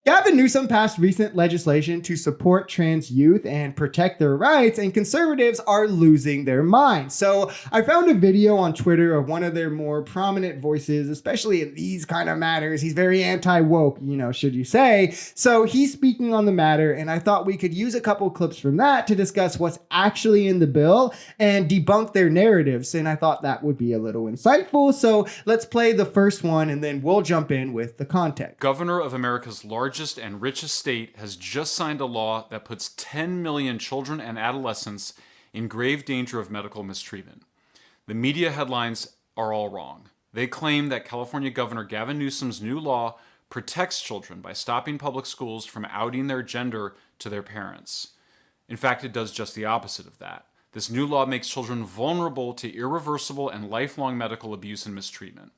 Gavin Newsom passed recent legislation to support trans youth and protect their rights, and conservatives are losing their minds. So I found a video on Twitter of one of their more prominent voices, especially in these kind of matters. He's very anti-woke, should you say. So he's speaking on the matter, and I thought we could use a couple clips from that to discuss what's actually in the bill and debunk their narratives. And I thought that would be a little insightful. So let's play the first one, and then we'll jump in with the context. Governor of America's largest and richest state has just signed a law that puts 10 million children and adolescents in grave danger of medical mistreatment. The media headlines are all wrong. They claim that California Governor Gavin Newsom's new law protects children by stopping public schools from outing their gender to their parents. In fact, it does just the opposite of that. This new law makes children vulnerable to irreversible and lifelong medical abuse and mistreatment.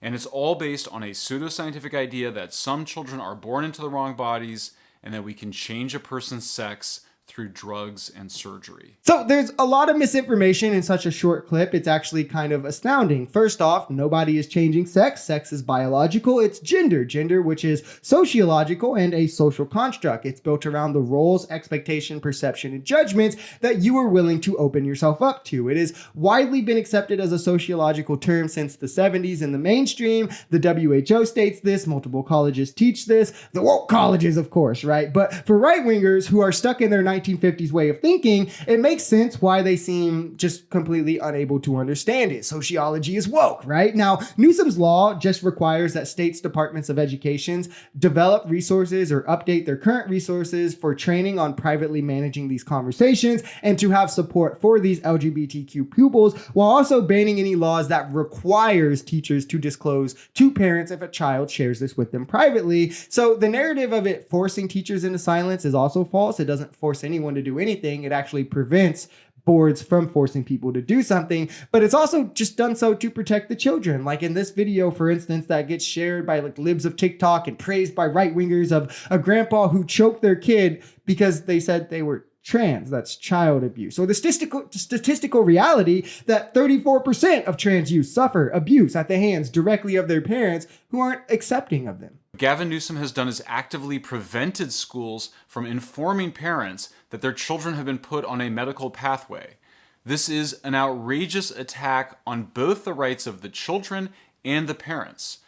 And it's all based on a pseudoscientific idea that some children are born into the wrong bodies and that we can change a person's sex through drugs and surgery. So there's a lot of misinformation in such a short clip. It's actually kind of astounding. First off, nobody is changing sex. Sex is biological. It's gender, which is sociological and a social construct. It's built around the roles, expectation, perception, and judgments that you are willing to open yourself up to. It has widely been accepted as a sociological term since the 70s in the mainstream. The WHO states this. Multiple colleges teach this. The woke colleges, of course, right? But for right-wingers who are stuck in their 1950s way of thinking, it makes sense why they seem just completely unable to understand it. Sociology is woke, right? Now, Newsom's law just requires that states' departments of education develop resources or update their current resources for training on privately managing these conversations and to have support for these LGBTQ pupils, while also banning any laws that requires teachers to disclose to parents if a child shares this with them privately. So the narrative of it forcing teachers into silence is also false. It doesn't force anyone to do anything. It actually prevents boards from forcing people to do something, but it's also just done so to protect the children. Like in this video, for instance, that gets shared by libs of TikTok and praised by right-wingers of a grandpa who choked their kid because they said they were trans. That's child abuse. So the statistical reality that 34% of trans youth suffer abuse at the hands directly of their parents who aren't accepting of them. Gavin Newsom has done is actively prevented schools from informing parents that their children have been put on a medical pathway. This is an outrageous attack on both the rights of the children and the parents.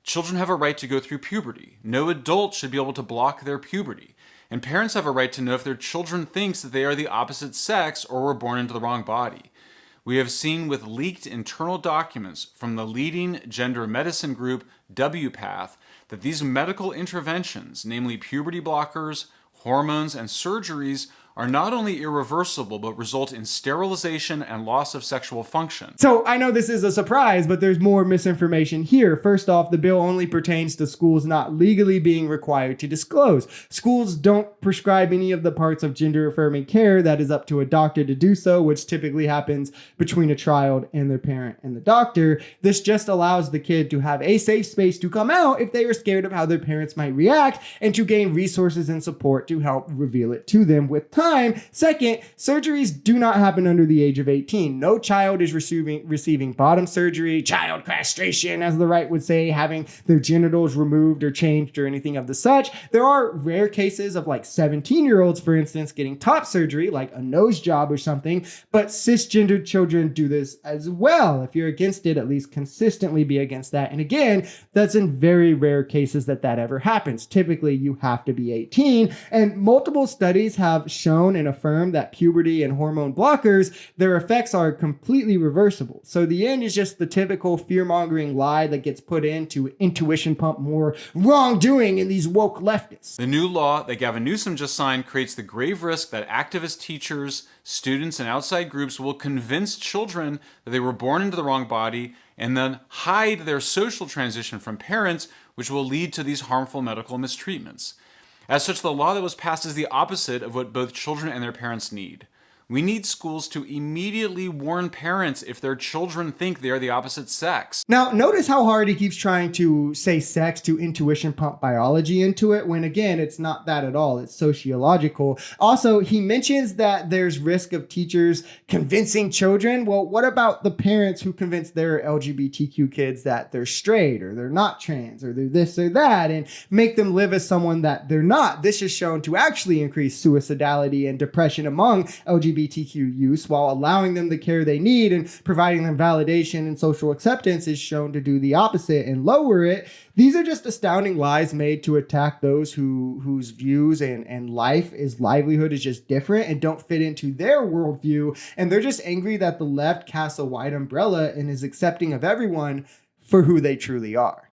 Children have a right to go through puberty. No adult should be able to block their puberty. And parents have a right to know if their children thinks that they are the opposite sex or were born into the wrong body. We have seen with leaked internal documents from the leading gender medicine group, WPATH, that these medical interventions, namely puberty blockers, hormones, and surgeries, are not only irreversible, but result in sterilization and loss of sexual function. So I know this is a surprise, but there's more misinformation here. First off, the bill only pertains to schools not legally being required to disclose. Schools don't prescribe any of the parts of gender-affirming care. That is up to a doctor to do so, which typically happens between a child and their parent and the doctor. This just allows the kid to have a safe space to come out if they are scared of how their parents might react and to gain resources and support to help reveal it to them with time. Second, surgeries do not happen under the age of 18. No child is receiving bottom surgery, child castration, as the right would say, having their genitals removed or changed or anything of the such. There are rare cases of 17-year-olds, for instance, getting top surgery, like a nose job or something, but cisgendered children do this as well. If you're against it, at least consistently be against that. And again, that's in very rare cases that ever happens. Typically, you have to be 18, and multiple studies have shown and affirmed that puberty and hormone blockers, their effects are completely reversible. So the end is just the typical fear-mongering lie that gets put in to intuition pump more wrongdoing in these woke leftists. The new law that Gavin Newsom just signed creates the grave risk that activist teachers, students, and outside groups will convince children that they were born into the wrong body and then hide their social transition from parents, which will lead to these harmful medical mistreatments. As such, the law that was passed is the opposite of what both children and their parents need. We need schools to immediately warn parents if their children think they are the opposite sex. Now, notice how hard he keeps trying to say sex to intuition pump biology into it, when again, it's not that at all. It's sociological. Also, he mentions that there's risk of teachers convincing children. Well, what about the parents who convince their LGBTQ kids that they're straight or they're not trans or they're this or that and make them live as someone that they're not? This is shown to actually increase suicidality and depression among LGBTQ youth, while allowing them the care they need and providing them validation and social acceptance is shown to do the opposite and lower it. These are just astounding lies made to attack those whose views and livelihood is just different and don't fit into their worldview. And they're just angry that the left casts a wide umbrella and is accepting of everyone for who they truly are.